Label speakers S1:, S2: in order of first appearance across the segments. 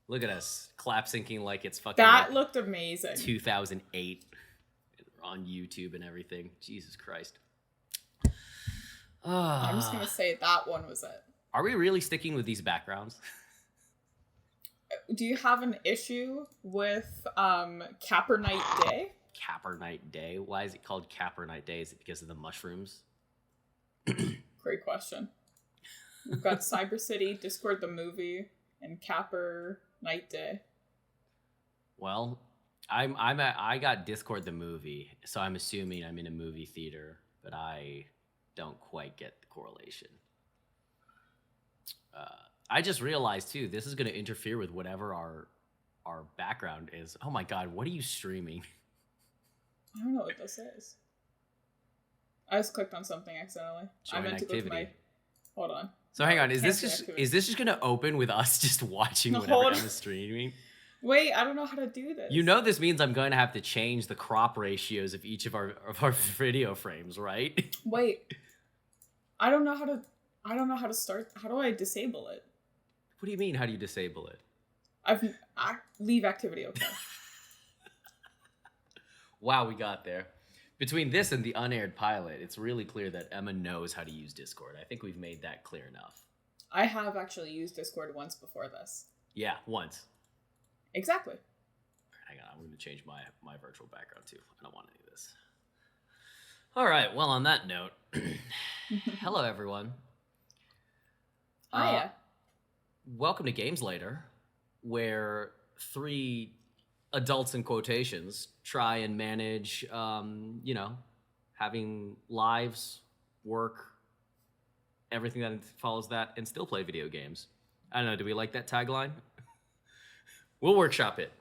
S1: Look at us clap syncing like it's fucking
S2: That looked amazing.
S1: 2008 on YouTube and everything. Jesus Christ.
S2: I'm just gonna say that one was it.
S1: Are we really sticking with these backgrounds?
S2: Do you have an issue with Capper Night Day?
S1: Capper Night Day? Why is it called Capper Night Day? Is it because of the mushrooms?
S2: Great question. We've got Cyber City, Discord the movie, and Capper Night Day.
S1: Well, I got Discord the movie, so I'm assuming I'm in a movie theater, but I don't quite get the correlation. I just realized too, this is going to interfere with whatever our background is. Oh my god, what are you streaming?
S2: I don't know what this is. I just clicked on something accidentally.
S1: Join
S2: I meant
S1: activity.
S2: to go to my. Hold on.
S1: So hang on, is this
S2: Activity.
S1: just going to open with us just watching
S2: No,
S1: whatever
S2: hold on.
S1: Emma's streaming?
S2: Wait, I don't know how to do this.
S1: You know this means I'm going to have to change the crop ratios of each of our video frames, right?
S2: Wait. I don't know how to start. How do I disable it?
S1: What do you mean? How do you disable it?
S2: Leave activity. Okay.
S1: Wow, we got there. Between this and the unaired pilot, it's really clear that Emma knows how to use Discord. I think we've made that clear enough.
S2: I have actually used Discord once before this.
S1: Yeah, once.
S2: Exactly.
S1: Hang on, I'm going to change my virtual background too. I don't want any of this. All right, well, on that note, hello, everyone.
S2: Hiya.
S1: Welcome to Games Later, where three adults in quotations try and manage, having lives, work, everything that follows that, and still play video games. I don't know, do we like that tagline? We'll workshop it.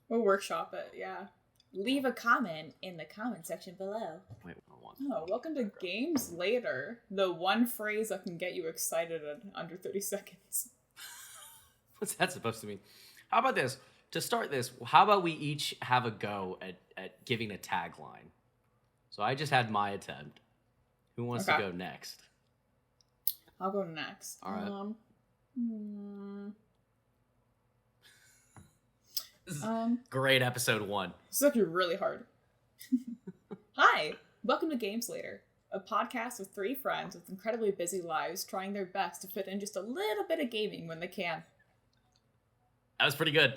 S2: We'll workshop it, yeah. Leave a comment in the comment section below.
S1: Wait, I want
S2: Oh, welcome to Games Later. The one phrase that can get you excited in under 30 seconds.
S1: What's that supposed to mean? How about this? To start this, how about we each have a go at giving a tagline? So I just had my attempt. Who wants to go next?
S2: I'll go next.
S1: All right. This is great episode 1.
S2: This is actually really hard. Hi, welcome to Games Later, a podcast with 3 friends with incredibly busy lives trying their best to fit in just a little bit of gaming when they can.
S1: That was pretty good.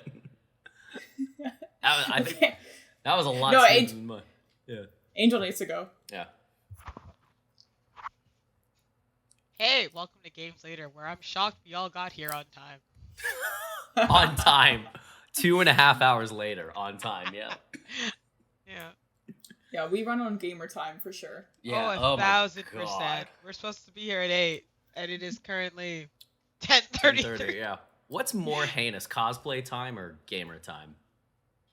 S1: I think
S2: Okay.
S1: that was a lot.
S2: No,
S1: smoother than mine. Yeah.
S2: Angel needs to go.
S1: Yeah.
S3: Hey, welcome to Games Later, where I'm shocked we all got here on time.
S1: On time. 2.5 hours later. On time. Yeah.
S3: Yeah.
S2: Yeah, we run on gamer time for sure.
S1: Yeah.
S3: Oh,
S1: my
S3: 1,000%.
S1: God.
S3: We're supposed to be here at 8, and it is currently 10:33.
S1: 10:30, yeah. What's more heinous, cosplay time or gamer time?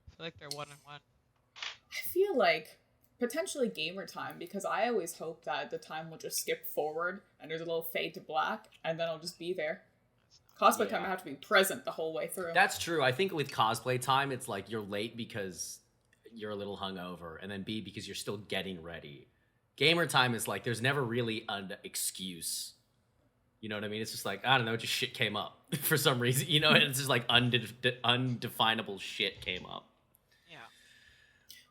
S3: I feel like they're 1 and 1.
S2: I feel like potentially gamer time because I always hope that the time will just skip forward and there's a little fade to black and then I'll just be there. Cosplay time I have to be present the whole way through.
S1: That's true. I think with cosplay time, it's like you're late because you're a little hungover, and then B, because you're still getting ready. Gamer time is like there's never really an excuse. You know what I mean? It's just like, I don't know, just shit came up for some reason. You know, and it's just like undefinable shit came up.
S3: Yeah.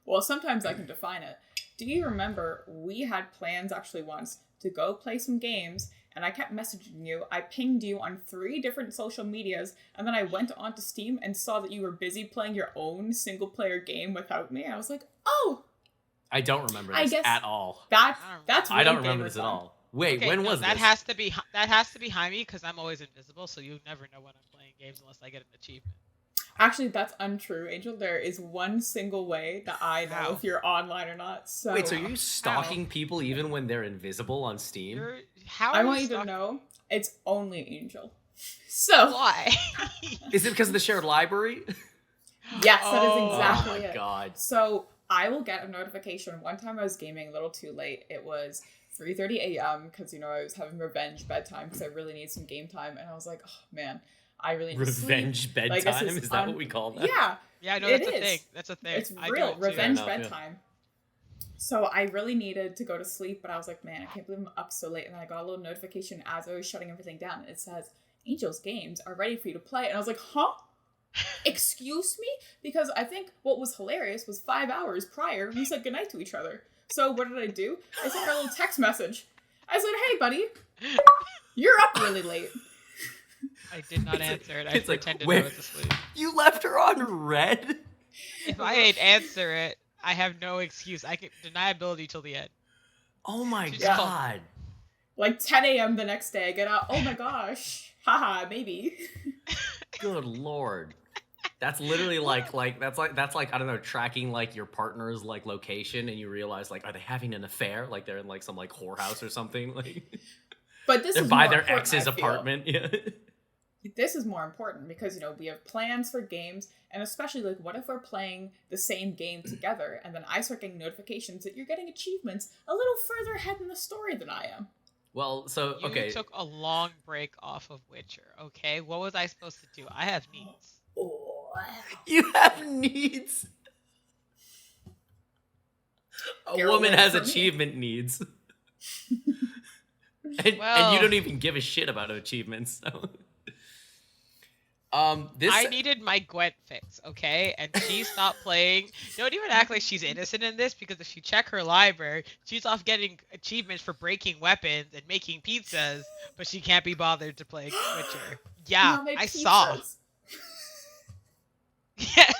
S2: Well, sometimes I can define it. Do you remember we had plans actually once to go play some games, and I kept messaging you. I pinged you on 3 different social medias, and then I went onto Steam and saw that you were busy playing your own single-player game without me. I was like, oh!
S1: I don't remember
S2: I
S1: this
S2: guess
S1: at all.
S2: That's
S1: I don't
S2: real
S1: remember
S2: gamer
S1: this at
S2: time.
S1: all. Wait,
S3: Okay,
S1: when
S3: no,
S1: was
S3: that
S1: this?
S3: has to be behind me because I'm always invisible, so you never know when I'm playing games unless I get an achievement.
S2: Actually, that's untrue, Angel. There is one single way that I know
S3: How?
S2: if you're online or not. So
S1: Wait, so are you stalking people even when they're invisible on Steam?
S2: I want you to know it's only Angel. So
S3: Why?
S1: Is it because of the shared library?
S2: yes, that is
S3: Oh.
S2: exactly
S1: Oh my
S2: it.
S1: god.
S2: So I will get a notification. One time I was gaming a little too late. It was 3:30 a.m. because, I was having revenge bedtime because I really need some game time. And I was like, oh, man, I really need to sleep.
S1: Revenge bedtime?
S2: Like, this
S1: is that what we call that?
S2: Yeah,
S3: Yeah, no,
S2: It
S3: that's a
S2: is.
S3: thing. That's a thing.
S2: it's
S3: I do
S2: real.
S3: it too.
S2: Revenge
S1: Fair enough,
S2: bedtime. So I really needed to go to sleep, but I was like, man, I can't believe I'm up so late. And then I got a little notification as I was shutting everything down. It says, Angel's games are ready for you to play. And I was like, huh? Excuse me? Because I think what was hilarious was 5 hours prior, we said goodnight to each other. So what did I do? I sent her a little text message. I said, hey, buddy, you're up really late.
S3: I did not answer it. I
S1: it's like,
S3: pretended
S1: where-
S3: I was asleep.
S1: You left her on red?
S3: If I ain't answer it, I have no excuse. I can deniability till the end.
S1: Oh my
S3: She just called
S1: god.
S2: Like 10 a.m. the next day, I get out, oh my gosh, haha, maybe.
S1: Good lord. That's literally like that's like I don't know, tracking like your partner's like location, and you realize like, are they having an affair? Like they're in like some like whorehouse or something. Like
S2: But this
S1: they're
S2: is
S1: by
S2: more
S1: their
S2: important,
S1: ex's
S2: I feel.
S1: apartment. Yeah.
S2: This is more important because, you know, we have plans for games, and especially like, what if we're playing the same game together, and then I start getting notifications that you're getting achievements a little further ahead in the story than I am.
S1: Well, so okay.
S3: You took a long break off of Witcher, okay? What was I supposed to do? I have needs.
S1: You have needs. A
S2: You're
S1: woman
S2: away
S1: has
S2: from me.
S1: achievement needs. And you
S3: Well-
S1: don't even give a shit about achievements. So. This
S3: I needed my Gwent fix, okay? And she stopped playing. Don't even act like she's innocent in this, because if you check her library, she's off getting achievements for breaking weapons and making pizzas, but she can't be bothered to play Witcher. Yeah,
S2: Now make
S3: I saw.
S2: pizzas.
S3: Yes.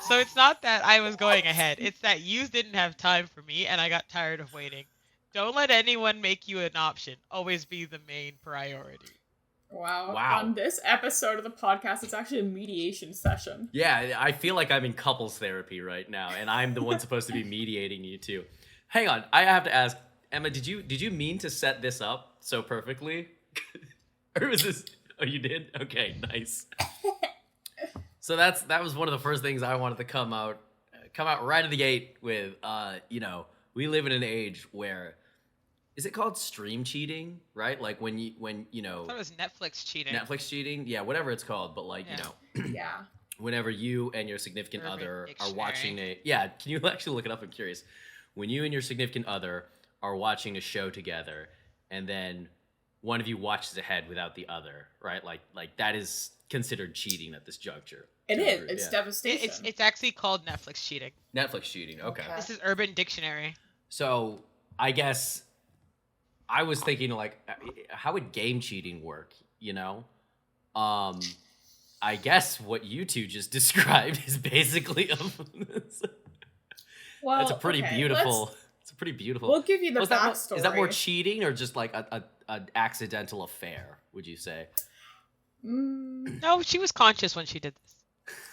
S3: So it's not that I was going ahead. It's that you didn't have time for me, and I got tired of waiting. Don't let anyone make you an option. Always be the main priority.
S2: Wow.
S1: Wow.
S2: On this episode of the podcast, it's actually a mediation session.
S1: Yeah, I feel like I'm in couples therapy right now, and I'm the one supposed to be mediating you two. Hang on, I have to ask, Emma, did you mean to set this up so perfectly? Or was this? Oh, you did? Okay, nice. So that was one of the first things I wanted to come out right of the gate with. You know, we live in an age where, is it called stream cheating, right? Like when you know,
S3: I thought it was Netflix cheating.
S1: Netflix cheating, yeah, whatever it's called. But like,
S3: Yeah.
S1: you know,
S2: Yeah.
S1: whenever you and your significant
S3: Urban
S1: other are
S3: Dictionary.
S1: watching can you actually look it up? I'm curious. When you and your significant other are watching a show together, and then one of you watches ahead without the other, right? Like that is considered cheating at this juncture.
S2: It
S1: Do you
S2: is.
S1: agree?
S2: It's
S1: Yeah.
S2: devastation.
S3: It's actually called Netflix cheating.
S1: Netflix cheating. Okay.
S2: Okay.
S3: This is Urban Dictionary.
S1: So I guess I was thinking like, how would game cheating work? You know, I guess what you two just described is basically
S2: well,
S1: that's a pretty
S2: okay,
S1: beautiful. It's a pretty beautiful.
S2: We'll give you the
S1: Was that more-
S2: backstory.
S1: is that more cheating or just like an accidental affair? Would you say?
S3: No, she was conscious when she did this.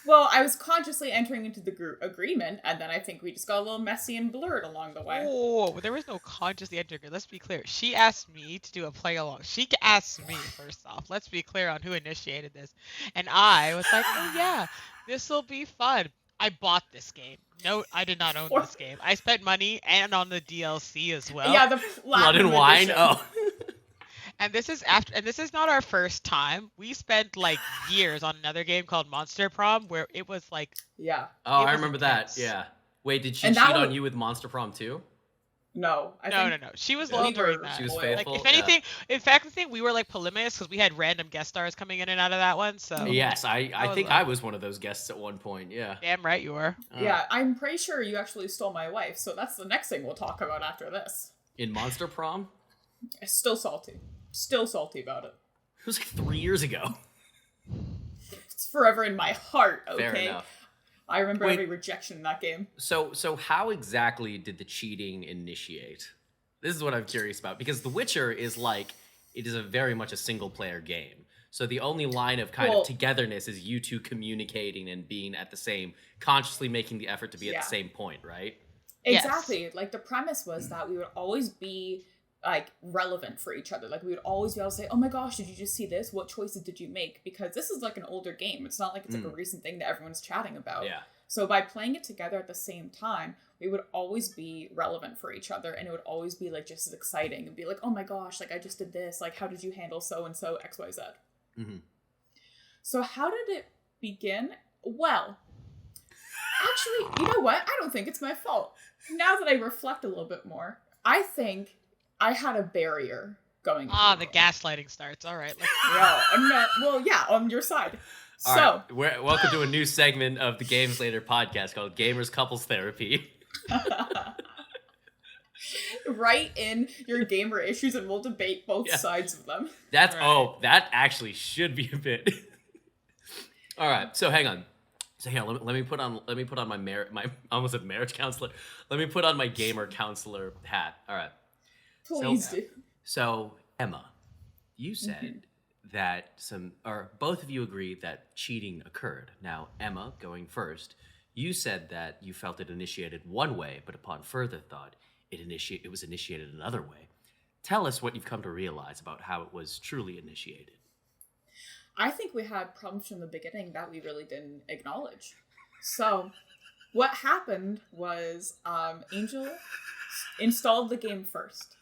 S2: Well, I was consciously entering into the group agreement, and then I think we just got a little messy and blurred along the way.
S3: Oh, there was no consciously entering it. Let's be clear. She asked me to do a play along. She asked me first off. Let's be clear on who initiated this. And I was like, oh yeah, this will be fun. I bought this game. No, I did not own this game. I spent money and on the DLC as well.
S2: Yeah, the
S1: Blood
S2: platinum
S1: and wine.
S2: edition.
S1: Oh,
S3: And this is not our first time. We spent like years on another game called Monster Prom where it was like
S2: Yeah.
S1: oh,
S3: It
S1: I
S3: was
S1: remember
S3: intense.
S1: that. Yeah. Wait, did she
S2: And
S1: cheat
S2: that
S1: on
S2: was-
S1: you with Monster Prom too?
S2: No.
S3: no. She was
S1: Yeah.
S3: loyal
S2: We
S3: during
S2: were
S3: that.
S1: She was
S2: loyal.
S1: faithful.
S3: Like if
S1: Yeah.
S3: anything, in fact, I think we were like polygamous because we had random guest stars coming in and out of that one. So
S1: Yes, I
S3: was
S1: think
S3: like-
S1: I was one of those guests at one point. Yeah.
S3: damn right you were.
S2: Yeah, I'm pretty sure you actually stole my wife, so that's the next thing we'll talk about after this.
S1: In Monster Prom,
S2: Still salty. Still salty about it.
S1: it was like 3 years ago.
S2: It's forever in my heart, okay?
S1: Fair enough.
S2: I remember
S1: Wait.
S2: every rejection in that game.
S1: So how exactly did the cheating initiate? This is what I'm curious about, because The Witcher is like, it is a very much a single player game. So the only line of kind
S2: Well-
S1: of togetherness is you two communicating and being at the same, consciously making the effort to be at
S2: Yeah.
S1: the same point, right?
S3: Yes.
S2: Exactly. Like the premise was that we would always be like relevant for each other. Like we would always be able to say, "Oh my gosh, did you just see this? What choices did you make?" Because this is like an older game. It's not like it's like a recent thing that everyone's chatting about.
S1: Yeah.
S2: So by playing it together at the same time, we would always be relevant for each other, and it would always be like just as exciting and be like, "Oh my gosh, like I just did this. Like how did you handle so and so XYZ?"
S1: Mhm.
S2: So how did it begin? Well, actually, you know what? I don't think it's my fault. Now that I reflect a little bit more, I think I had a barrier going.
S3: Ah,
S2: into
S3: the
S2: it.
S3: gaslighting starts. All right. Let's...
S2: Yeah, no, well, yeah, on your side.
S1: All
S2: So,
S1: right, welcome to a new segment of the Games Later podcast called Gamers Couples Therapy.
S2: write in your gamer issues and we'll debate both sides of them.
S1: That actually should be a bit. All right, so hang on. So here, let me put on my I almost said marriage counselor. Let me put on my gamer counselor hat. All right.
S2: Please do.
S1: So Emma, you said that both of you agreed that cheating occurred. Now, Emma, going first, you said that you felt it initiated one way, but upon further thought, it was initiated another way. Tell us what you've come to realize about how it was truly initiated.
S2: I think we had problems from the beginning that we really didn't acknowledge. So, what happened was Angel installed the game first,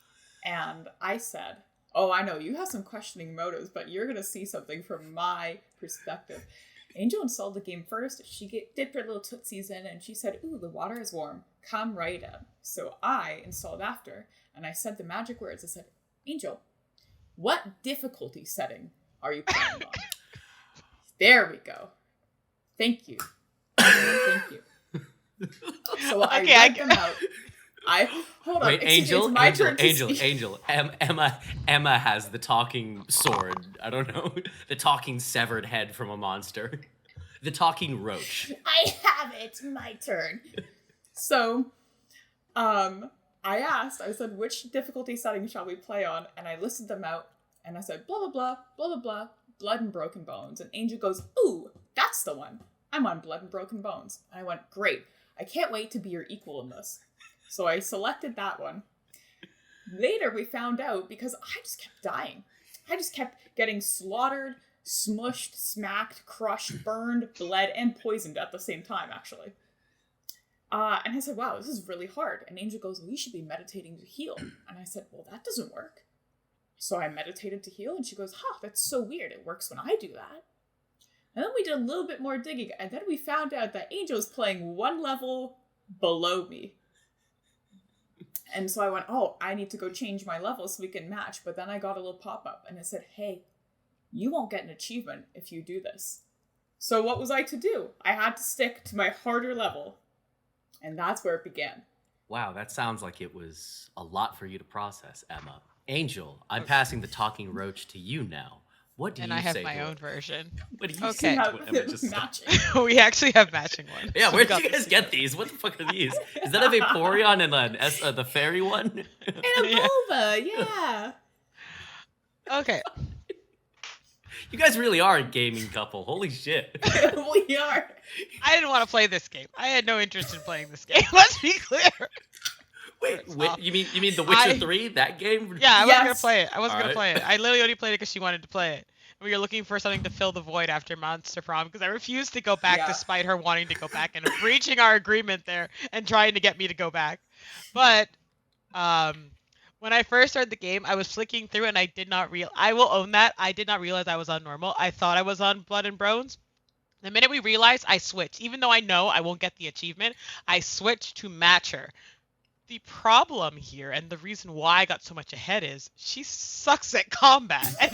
S2: and I said, "Oh, I know, you have some questioning motives, but you're going to see something from my perspective." Angel installed the game first, she dipped her little tootsies in, and she said, "Ooh, the water is warm, come right in." So I installed after, and I said the magic words. I said, "Angel, what difficulty setting are you playing on?" There we go. Thank you. Thank you. So I read them out. Hold on.
S1: Wait, Angel, Emma has the talking sword. I don't know, the talking severed head from a monster, the talking roach.
S2: I have it. My turn. So, I said, which difficulty setting shall we play on? And I listed them out, and I said, blah, blah, blah, blah, blah, blah, Blood and Broken Bones. And Angel goes, "Ooh, that's the one. I'm on Blood and Broken Bones." And I went, "Great. I can't wait to be your equal in this." So I selected that one. Later, we found out, because I just kept dying. I just kept getting slaughtered, smushed, smacked, crushed, burned, bled, and poisoned at the same time, actually. And I said, "Wow, this is really hard." And Angel goes, "Well, you should be meditating to heal." And I said, "Well, that doesn't work." So I meditated to heal, and she goes, "That's so weird. It works when I do that." And then we did a little bit more digging, and then we found out that Angel's playing one level below me. And so I went, "Oh, I need to go change my level so we can match." But then I got a little pop-up, and it said, "Hey, you won't get an achievement if you do this." So what was I to do? I had to stick to my harder level. And that's where it began.
S1: Wow, that sounds like it was a lot for you to process, Emma. Angel, I'm passing the talking roach to you now. What do you say?
S3: And I have my own version.
S1: What do you
S3: say?
S1: Okay.
S2: Matching.
S3: We actually have matching ones.
S1: Yeah, where did you guys get these? What the fuck are these? Is that a Vaporeon and the fairy one?
S2: And a vulva, yeah.
S3: Okay.
S1: You guys really are a gaming couple. Holy shit.
S2: We are.
S3: I didn't want to play this game. I had no interest in playing this game. Let's be clear.
S1: Wait, you mean The Witcher 3? That game?
S3: Yeah, I wasn't gonna play it. I wasn't gonna play it. I literally only played it because she wanted to play it. We were looking for something to fill the void after Monster Prom because I refused to go back despite her wanting to go back and breaching our agreement there and trying to get me to go back. But when I first started the game, I was flicking through and I did not I will own that. I did not realize I was on normal. I thought I was on Blood and Bones. The minute we realized, I switched. Even though I know I won't get the achievement, I switched to match her. The problem here, and the reason why I got so much ahead, is she sucks at combat, and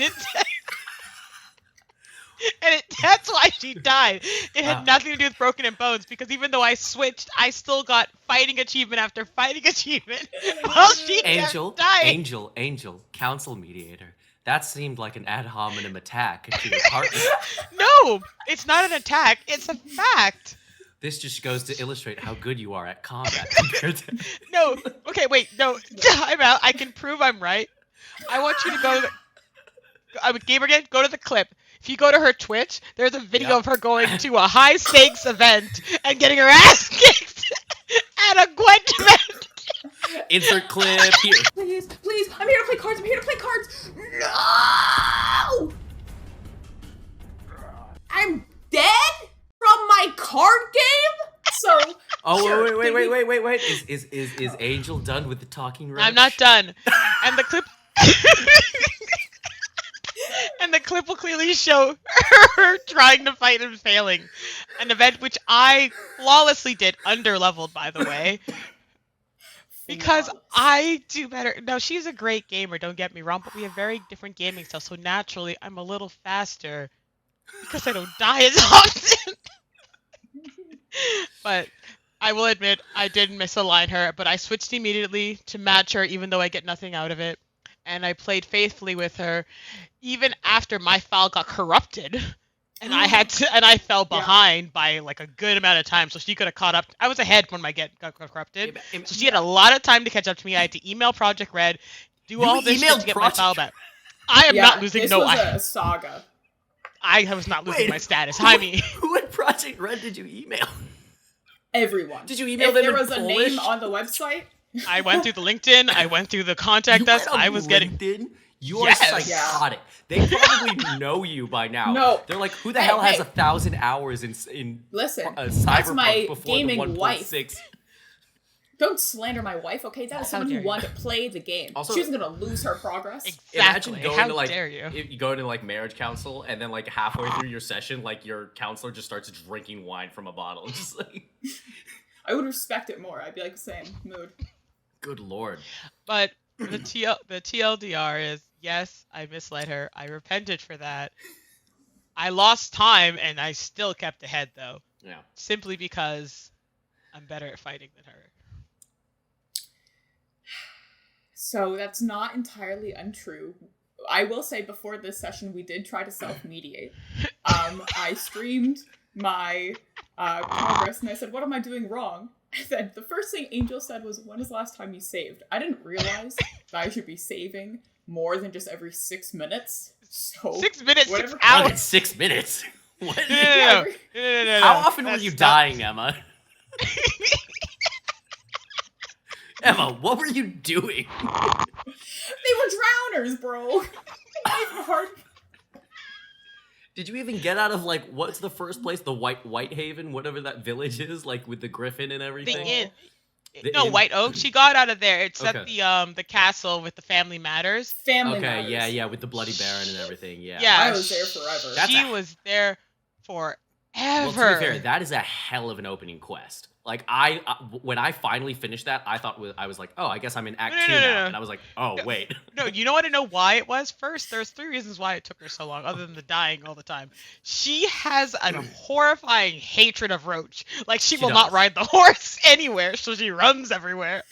S3: that's why she died. It had nothing to do with Broken and Bones, because even though I switched, I still got fighting achievement after fighting achievement while she kept dying.
S1: Angel, council mediator. That seemed like an ad hominem attack to your partner.
S3: No, it's not an attack. It's a fact.
S1: This just goes to illustrate how good you are at combat compared to...
S3: No. Okay, wait. No. I'm out. I can prove I'm right. I want you to go to the... Gamer again, go to the clip. If you go to her Twitch, there's a video of her going to a high-stakes event and getting her ass kicked at a Gwent event.
S1: Insert clip here.
S2: Please, I'm here to play cards. No! I'm dead from my card game? So...
S1: Oh, wait. Is Angel done with the talking roach?
S3: I'm not done. And the clip... And the clip will clearly show her trying to fight and failing. An event which I flawlessly did, under-leveled, by the way. Because I do better. No, she's a great gamer, don't get me wrong, but we have very different gaming styles, so naturally I'm a little faster because I don't die as often. But I will admit, I did misalign her, but I switched immediately to match her, even though I get nothing out of it. And I played faithfully with her, even after my file got corrupted. And I fell behind by like a good amount of time, so she could have caught up. I was ahead when my get got corrupted, so she had a lot of time to catch up to me. I had to email Project Red, do all this shit to get my file back. I am not losing.
S2: This was a saga.
S3: I was not losing my status. Jaime.
S1: Who at Project Red did you email?
S2: Everyone.
S1: Did you email
S2: if
S1: them
S2: there
S1: in
S2: was
S1: Polish?
S2: a name on the website?
S3: I went through the LinkedIn. I went through the contact us. I was
S1: LinkedIn?
S3: getting.
S1: You are
S3: Yes.
S1: psychotic. They probably know you by now.
S2: No.
S1: They're like, who the hell has 1,000 hours in
S2: Listen,
S1: Cyberpunk
S2: that's my
S1: before
S2: gaming
S1: the 1.6?
S2: wife. Don't slander my wife, okay? That is someone who
S3: dare you.
S2: wanted to play the game.
S1: Also-
S2: She's gonna lose her progress.
S3: Exactly.
S1: Imagine going
S3: How
S1: to like
S3: dare you?
S1: if you go into like marriage counsel and then like halfway through your session, like your counselor just starts drinking wine from a bottle. Just like,
S2: I would respect it more. I'd be like, same mood.
S1: good lord.
S3: But the TLDR is, yes, I misled her. I repented for that. I lost time and I still kept ahead though.
S1: Yeah.
S3: Simply because I'm better at fighting than her.
S2: So that's not entirely untrue. I will say before this session, we did try to self-mediate. I streamed my progress and I said, what am I doing wrong? And then the first thing Angel said was, when is the last time you saved? I didn't realize that I should be saving more than just every 6 minutes. So
S3: 6 minutes,
S2: whatever-
S3: 6
S1: Not in
S3: hours.
S1: 6 minutes. What?
S3: No.
S1: How often were
S3: That's
S1: you
S3: not-
S1: dying, Emma? Emma, what were you doing?
S2: They were drowners, bro. Not even hard.
S1: Did you even get out of like what's the first place? The Whitehaven, whatever that village is, like with the griffin and
S3: The
S1: everything.
S3: inn.
S1: The
S3: No,
S1: inn.
S3: White Oak. She got out of there. It's at
S1: Okay.
S3: the castle with the Family Matters.
S2: Family
S1: Okay,
S2: matters.
S1: yeah, with the Bloody Baron and everything. Yeah.
S3: Yeah.
S2: I was there forever.
S1: That's
S3: She
S1: a-
S3: was there forever.
S1: Well, to be fair, that is a hell of an opening quest. Like when I finally finished that, I was like, oh, I guess I'm in Act 2 now, and I was like, oh wait.
S3: No, you know what? I know why it was. First, there's 3 reasons why it took her so long, other than the dying all the time. She has a horrifying hatred of Roach. Like, she will not
S1: does.
S3: ride the horse anywhere, so she runs everywhere.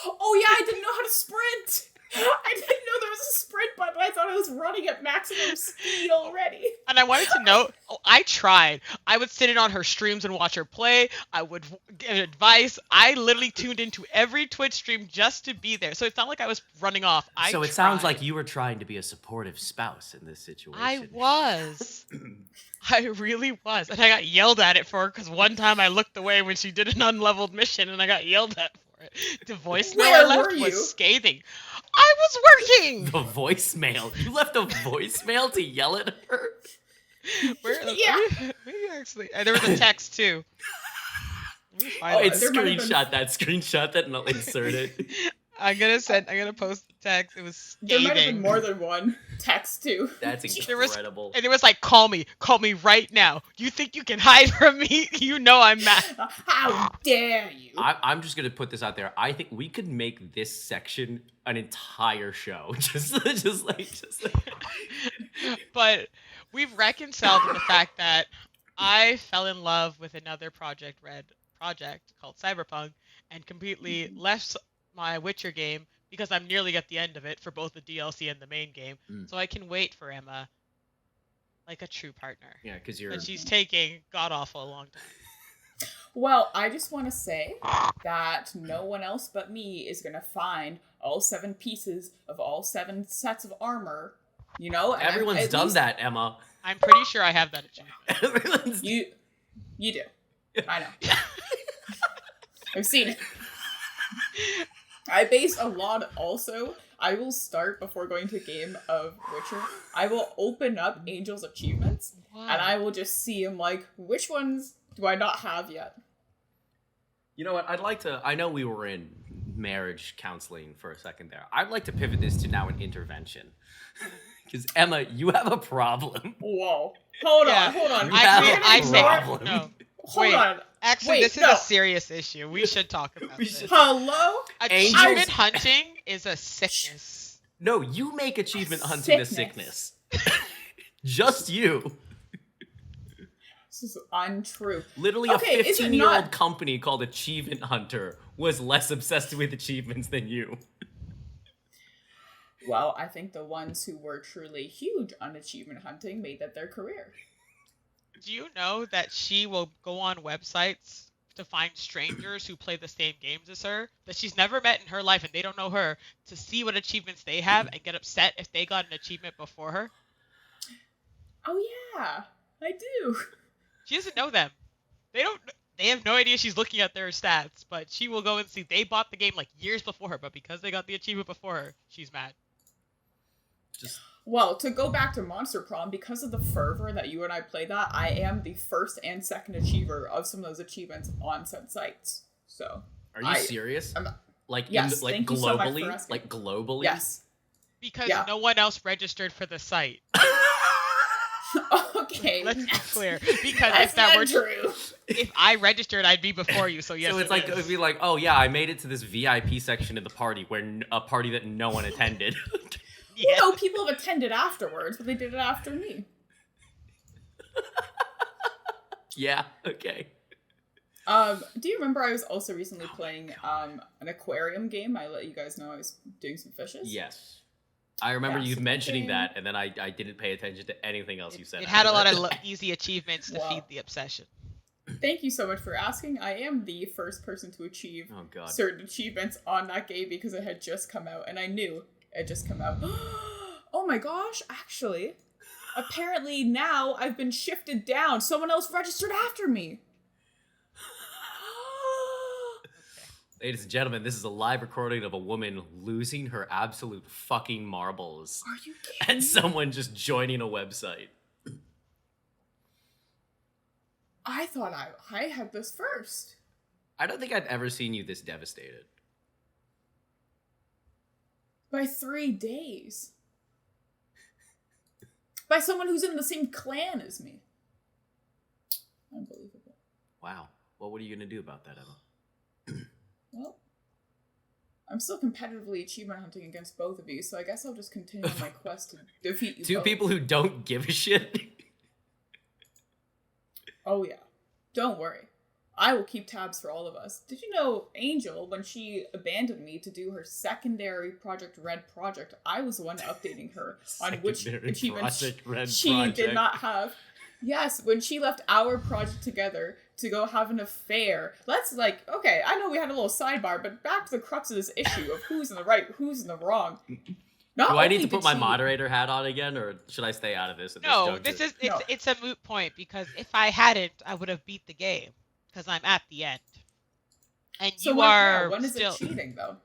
S2: Oh yeah, I didn't know how to sprint. I didn't know there was a sprint button. I thought I was running at maximum speed already.
S3: And I wanted to know, I tried. I would sit in on her streams and watch her play. I would give advice. I literally tuned into every Twitch stream just to be there. So it's not like I was running off.
S1: So it sounds like you were trying to be a supportive spouse in this situation.
S3: I was. I really was. And I got yelled at it for because one time I looked away when she did an unleveled mission and I got yelled at for it. The voicemail I
S2: Where
S3: left
S2: were you?
S3: was scathing. I was working!
S1: The voicemail. You left a voicemail to yell at her?
S3: Where,
S2: Yeah.
S3: maybe actually. And there was a text too. Let me find
S1: Oh,
S3: it.
S1: it's
S2: There might have
S1: screenshot that, and I'll insert it.
S3: I'm gonna post the text. It was
S2: There might have been
S3: scathing.
S2: more than one text too.
S1: That's
S3: There was-
S1: incredible.
S3: And it was like, call me right now. You think you can hide from me? You know I'm mad.
S2: How dare you?
S1: I'm just gonna put this out there. I think we could make this section an entire show. just like.
S3: But we've reconciled in the fact that I fell in love with another Project Red project called Cyberpunk and completely left my Witcher game because I'm nearly at the end of it for both the DLC and the main game.
S1: Mm.
S3: So I can wait for Emma like a true partner.
S1: Yeah, because you're.
S3: And she's taking god awful a long time.
S2: Well, I just want to say that no one else but me is gonna find all 7 pieces of all 7 sets of armor. You know, and
S1: Everyone's
S2: at
S1: done
S2: least
S1: that, Emma.
S3: I'm pretty sure I have that achievement.
S1: Everyone's.
S2: You do. I know. I've seen it. I base a lot also. I will start before going to a game of Witcher. I will open up Angel's achievements and I will just see him like, which ones do I not have yet?
S1: You know what? I'd like to. I know we were in marriage counseling for a second there. I'd like to pivot this to now an intervention. Because Emma, you have a problem.
S2: Whoa. Hold
S3: Yeah.
S2: on.
S1: You have
S2: We're
S1: a
S2: gonna
S3: I
S2: ignore-
S3: say
S1: problem.
S3: no.
S2: Hold
S3: Wait.
S2: on.
S3: Actually,
S2: Wait,
S3: this is
S2: no.
S3: a serious issue. We should talk about
S1: We
S3: this.
S1: should-
S2: Hello?
S1: Angels-
S3: Achievement hunting is a sickness.
S1: No, you make achievement hunting a
S2: Sickness.
S1: sickness. Just you.
S2: This is untrue.
S1: Literally
S2: Okay,
S1: a
S2: is it
S1: 15-year-old
S2: not-
S1: company called Achievement Hunter was less obsessed with achievements than you.
S2: Well, I think the ones who were truly huge on achievement hunting made that their career.
S3: Do you know that she will go on websites to find strangers who play the same games as her that she's never met in her life and they don't know her to see what achievements they have and get upset if they got an achievement before her?
S2: Oh yeah, I do.
S3: She doesn't know them. They have no idea she's looking at their stats, but she will go and see they bought the game like years before her, but because they got the achievement before her, she's mad.
S1: Just
S2: Well, to go back to Monster Prom, because of the fervor that you and I play that, I am the first and second achiever of some of those achievements on said sites. So,
S1: are you serious?
S2: I'm,
S1: Like
S2: yes,
S1: like
S2: thank you so much for
S1: globally?
S2: asking.
S1: Like globally?
S2: yes.
S3: Because
S2: Yeah.
S3: no one else registered for the site.
S2: Okay.
S3: Let's be clear. Because
S2: That's
S3: if that
S2: not
S3: were
S2: true.
S3: if I registered, I'd be before you. So yes,
S1: So it's
S3: it
S1: like
S3: is.
S1: it'd be like, oh yeah, I made it to this VIP section of the party where a party that no one attended.
S3: Yeah.
S2: No, people have attended afterwards, but they did it after me.
S1: Yeah. Okay.
S2: Do you remember I was also recently playing an aquarium game? I let you guys know I was doing some fishes.
S1: Yes. I remember
S2: Yes,
S1: you mentioning
S2: okay.
S1: that, and then I didn't pay attention to anything else you said.
S3: It had a lot
S1: after
S3: of
S1: that.
S3: easy achievements to
S2: Wow.
S3: feed the obsession.
S2: Thank you so much for asking. I am the first person to achieve
S1: Oh god.
S2: certain achievements on that game because it had just come out, and I knew it had just come out. Oh my gosh, actually, apparently now I've been shifted down. Someone else registered after me.
S1: Ladies and gentlemen, this is a live recording of a woman losing her absolute fucking marbles.
S2: Are you kidding?
S1: And someone just joining a website.
S2: I thought I had this first.
S1: I don't think I've ever seen you this devastated.
S2: By 3 days. By someone who's in the same clan as me. Unbelievable.
S1: Wow. Well, what are you going to do about that, Emma?
S2: Well, I'm still competitively achievement hunting against both of you, so I guess I'll just continue on my quest to defeat you
S1: Two
S2: both.
S1: people who don't give a shit?
S2: Oh yeah. Don't worry. I will keep tabs for all of us. Did you know Angel, when she abandoned me to do her secondary Project Red project, I was the one updating her on which
S1: Secondary
S2: achievements
S1: Project Red
S2: she
S1: project.
S2: did not have. Yes, when she left our project together to go have an affair. Let's okay, I know we had a little sidebar, but back to the crux of this issue of who's in the right, who's in the wrong. Not
S1: Do I need
S2: only
S1: to put
S2: did
S1: my
S2: she-
S1: moderator hat on again, or should I stay out of this? At
S3: No,
S1: this
S3: this
S1: juncture?
S3: is
S2: No.
S3: it's a moot point because if I hadn't, I would have beat the game because I'm at the end. And
S2: So
S3: you
S2: when is
S3: still
S2: it cheating though?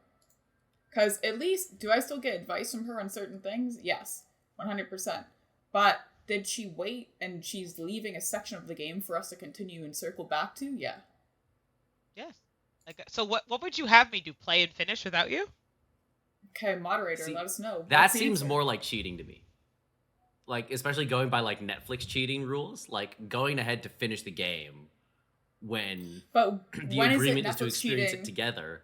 S2: Because at least, do I still get advice from her on certain things? Yes, 100%. But did she wait and she's leaving a section of the game for us to continue and circle back to? Yeah.
S3: Yes. Like so what would you have me do? Play and finish without you?
S2: Okay, moderator,
S1: See,
S2: let us know.
S1: That
S2: What's the
S1: seems
S2: answer?
S1: more like cheating to me. Like, especially going by, like, Netflix cheating rules. Like, going ahead to finish the game when
S2: But
S1: the
S2: when
S1: agreement
S2: is
S1: is to
S2: Netflix
S1: experience
S2: cheating?
S1: it together.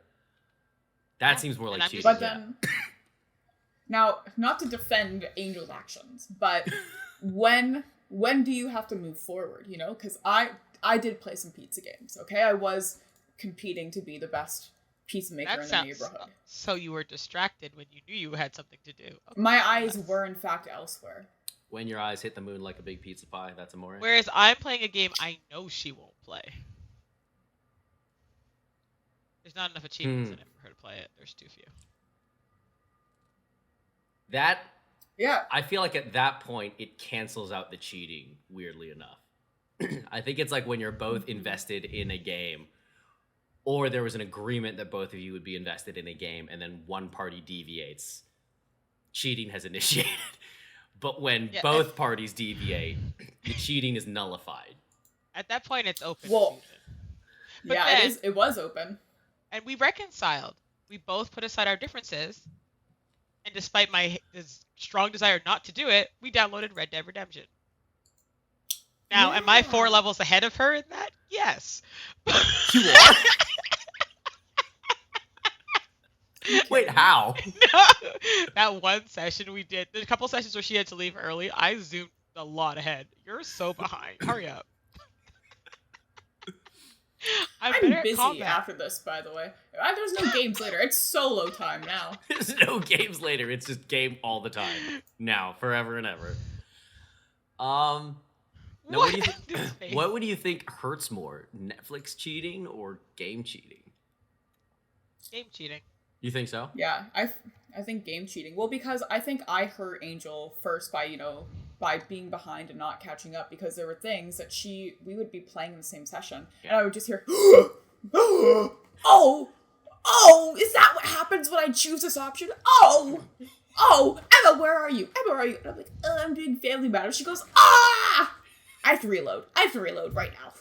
S1: That
S3: Yeah,
S1: seems more
S3: and
S1: like
S3: I'm
S1: cheating.
S3: just-
S2: But then, now, not to defend Angel's actions, but when do you have to move forward? You know, because I did play some pizza games. Okay, I was competing to be the best pizza maker
S3: That
S2: in the
S3: sounds
S2: neighborhood.
S3: so you were distracted when you knew you had something to do. Okay,
S2: My eyes
S3: yes.
S2: were in fact elsewhere.
S1: When your eyes hit the moon like a big pizza pie, that's amore.
S3: Whereas I'm playing a game I know she won't play. There's not enough achievements in it for her to play it. There's too few.
S1: That,
S2: Yeah,
S1: I feel like at that point, it cancels out the cheating, weirdly enough. I think it's like when you're both invested in a game, or there was an agreement that both of you would be invested in a game, and then one party deviates. Cheating has initiated. But when
S3: Yeah,
S1: both parties deviate, the cheating is nullified.
S3: At that point, it's open
S2: Well-
S3: season. But
S2: yeah,
S3: then-
S2: it was open.
S3: And we reconciled. We both put aside our differences. And despite my strong desire not to do it, we downloaded Red Dead Redemption. Now, am I 4
S2: Yeah.
S3: levels ahead of her in that? Yes.
S1: You are? Wait, how?
S3: No. That one session we did, there's a couple sessions where she had to leave early. I zoomed a lot ahead. You're so behind. Hurry up. I'm
S2: I'm
S3: better at
S2: busy
S3: combat.
S2: after this, by the way. There's no games later. It's solo time now.
S1: There's no games later. It's just game all the time. Now, forever and ever. Now, what do you
S3: This face.
S1: what would you think hurts more, Netflix cheating or game cheating?
S3: Game cheating.
S1: You think so?
S2: Yeah, I think game cheating. Well, because I think I hurt Angel first by, by being behind and not catching up, because there were things that we would be playing in the same session, and I would just hear, oh, is that what happens when I choose this option? Oh, Emma, where are you? Emma, where are you? And I'm like, I'm doing Family Matters. She goes, ah! I have to reload right now.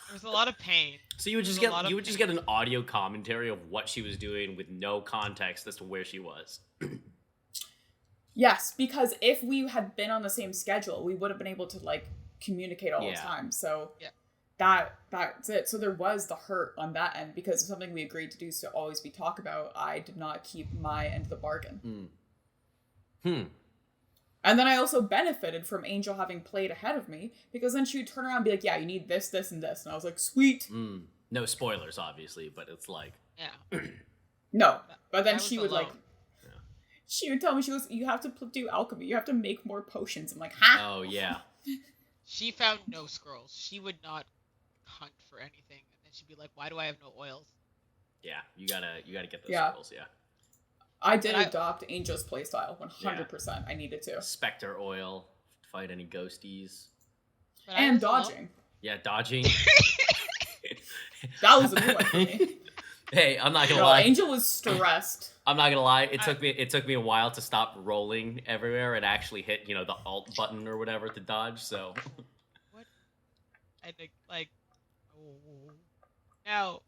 S3: There's a lot of pain.
S1: So you would just get an audio commentary of what she was doing with no context as to where she was.
S2: Yes, because if we had been on the same schedule, we would have been able to communicate all the time. So that's it. So there was the hurt on that end, because of something we agreed to do to always be talked about. I did not keep my end of the bargain. And then I also benefited from Angel having played ahead of me, because then she would turn around and be like, yeah, you need this, this, and this. And I was like, sweet.
S1: No spoilers, obviously, but it's like...
S3: Yeah.
S2: No. But then she would
S3: alone.
S2: she would tell me, she goes, you have to do alchemy. You have to make more potions. I'm like, huh?
S1: Oh, yeah.
S3: She found no scrolls. She would not hunt for anything. And then she'd be like, why do I have no oils?
S1: Yeah, you gotta get those scrolls, yeah.
S2: I did adopt Angel's playstyle 100%. Yeah. I needed to.
S1: Spectre oil, fight any ghosties.
S2: And dodging.
S1: Yeah, dodging.
S2: That was a new one for me.
S1: Hey, I'm not gonna lie.
S2: Angel was stressed.
S1: I'm not gonna lie. It took me a while to stop rolling everywhere and actually hit, the alt button or whatever to dodge. So.
S3: What? I think oh. Now.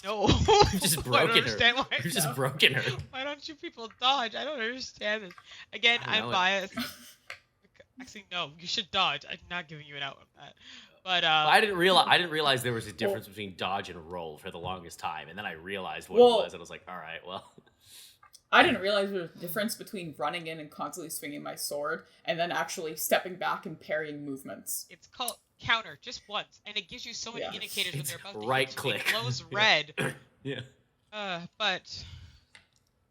S3: No.
S1: You've just broken her. You've just broken her.
S3: Why don't you people dodge? I don't understand this. Again, I'm biased. Actually, no. You should dodge. I'm not giving you an out on that. But
S1: I didn't realize there was a difference between dodge and roll for the longest time, and then I realized what it was, and I was like, all right, well.
S2: I didn't realize there was a difference between running in and constantly swinging my sword, and then actually stepping back and parrying movements.
S3: It's called counter just once, and it gives you so many indicators when they're about to
S1: right
S3: hit
S1: click.
S3: It glows red.
S1: Yeah.
S3: And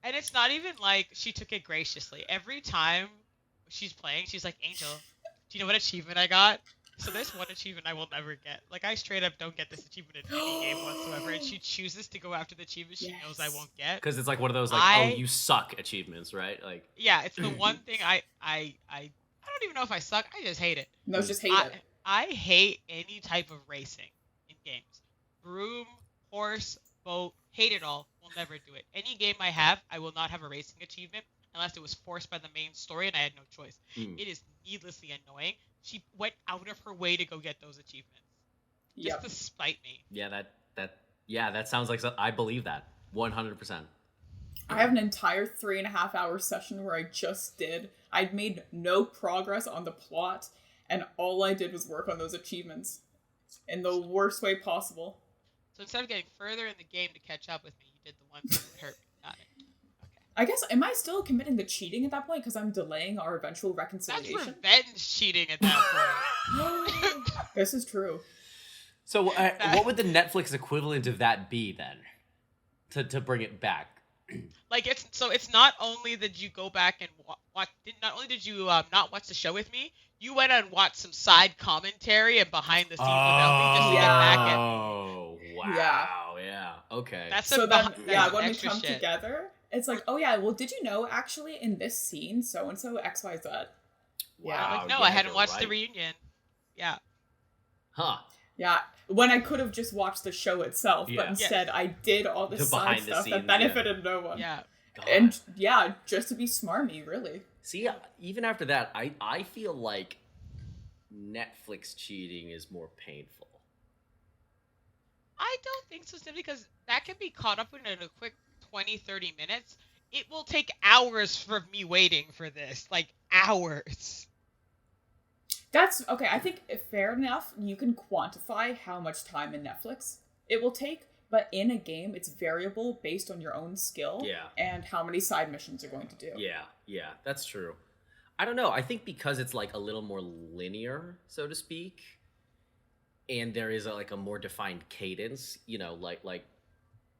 S3: it's not even like she took it graciously. Every time she's playing, she's like, Angel, do you know what achievement I got? So there's one achievement I will never get. Like, I straight up don't get this achievement in any game whatsoever, and she chooses to go after the achievement she knows I won't get.
S1: Because it's like one of those, oh, you suck achievements, right? Like.
S3: Yeah, it's the one thing I don't even know if I suck. I just hate it.
S2: No, just hate it.
S3: I hate any type of racing in games. Broom, horse, boat, hate it all. Will never do it. Any game I have, I will not have a racing achievement unless it was forced by the main story and I had no choice. It is needlessly annoying. She went out of her way to go get those achievements. Just to spite me.
S1: Yeah, that sounds like I believe that. 100%.
S2: I have an entire 3.5 hour session where I'd made no progress on the plot, and all I did was work on those achievements in the worst way possible.
S3: So instead of getting further in the game to catch up with me, you did the one thing that hurt me. Got it.
S2: I guess, am I still committing the cheating at that point because I'm delaying our eventual reconciliation?
S3: That's revenge cheating at that point.
S2: This is true.
S1: So what would the Netflix equivalent of that be then? To bring it back?
S3: Like, it's not only did you go back and watch, not only did you not watch the show with me, you went and watched some side commentary and behind the scenes about me just to get back at me.
S1: Oh, wow. Yeah. Okay.
S2: When we come together, it's like, oh yeah, well, did you know actually in this scene so-and-so XYZ?
S3: Yeah. I'm like, no, I hadn't watched the reunion. Yeah.
S1: Huh.
S2: Yeah, when I could have just watched the show itself, but instead I did all this side stuff that benefited no one.
S3: Yeah.
S1: God.
S2: And just to be smarmy, really.
S1: See, even after that, I feel like Netflix cheating is more painful.
S3: I don't think so, simply because that can be caught up in a quick 20, 30 minutes. It will take hours for me waiting for this. Like, hours.
S2: That's okay. I think fair enough. You can quantify how much time in Netflix it will take, but in a game, it's variable based on your own skill and how many side missions you're going to do.
S1: Yeah, that's true. I don't know. I think because it's like a little more linear, so to speak, and there is like a more defined cadence, you know, like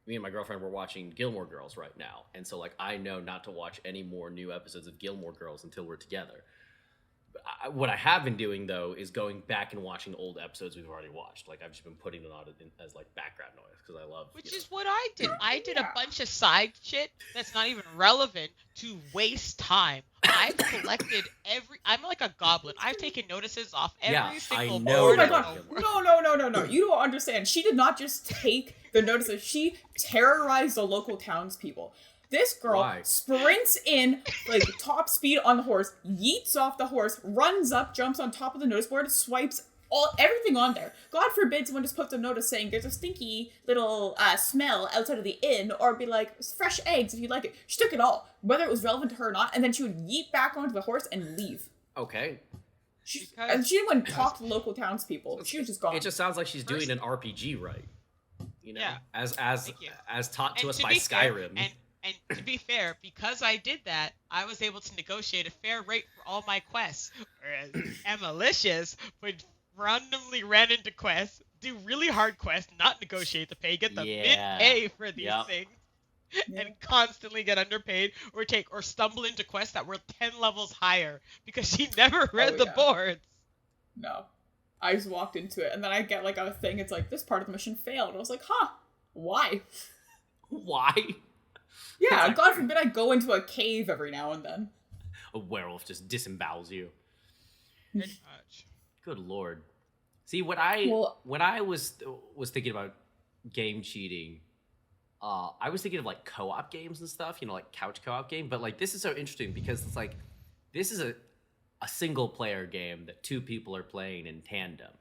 S1: me and my girlfriend were watching Gilmore Girls right now, and so like I know not to watch any more new episodes of Gilmore Girls until we're together. What I have been doing though is going back and watching old episodes we've already watched. Like I've just been putting it on as like background noise because I love.
S3: Which is what I did. I did a bunch of side shit that's not even relevant to waste time. I've collected I'm like a goblin. I've taken notices off every single
S1: know
S2: Oh
S3: board
S2: my
S3: in
S2: god.
S3: the world.
S2: No. You don't understand. She did not just take the notices. She terrorized the local townspeople. This girl sprints in, like, top speed on the horse, yeets off the horse, runs up, jumps on top of the notice board, swipes everything on there. God forbid someone just puts a notice saying there's a stinky little smell outside of the inn, or be like, fresh eggs if you like it. She took it all, whether it was relevant to her or not, and then she would yeet back onto the horse and leave.
S1: Okay.
S2: And she didn't even talk to local townspeople. She was just gone.
S1: It just sounds like she's doing an RPG right. You know,
S3: Yeah.
S1: as taught to us by
S3: Fair,
S1: Skyrim.
S3: and to be fair, because I did that, I was able to negotiate a fair rate for all my quests. Whereas Amalicious would randomly ran into quests, do really hard quests, not negotiate the pay, get the mid pay for these things, and constantly get underpaid or stumble into quests that were 10 levels higher because she never read the boards.
S2: No. I just walked into it, and then I get like a thing, it's like, this part of the mission failed. And I was like, huh, why?
S1: Why?
S2: Yeah, God forbid I go into a cave every now and then.
S1: A werewolf just disembowels you.
S3: Pretty much.
S1: Good lord. See, when I was thinking about game cheating, I was thinking of like co-op games and stuff, you know, like couch co-op game. But like this is so interesting because it's like this is a single player game that two people are playing in tandem.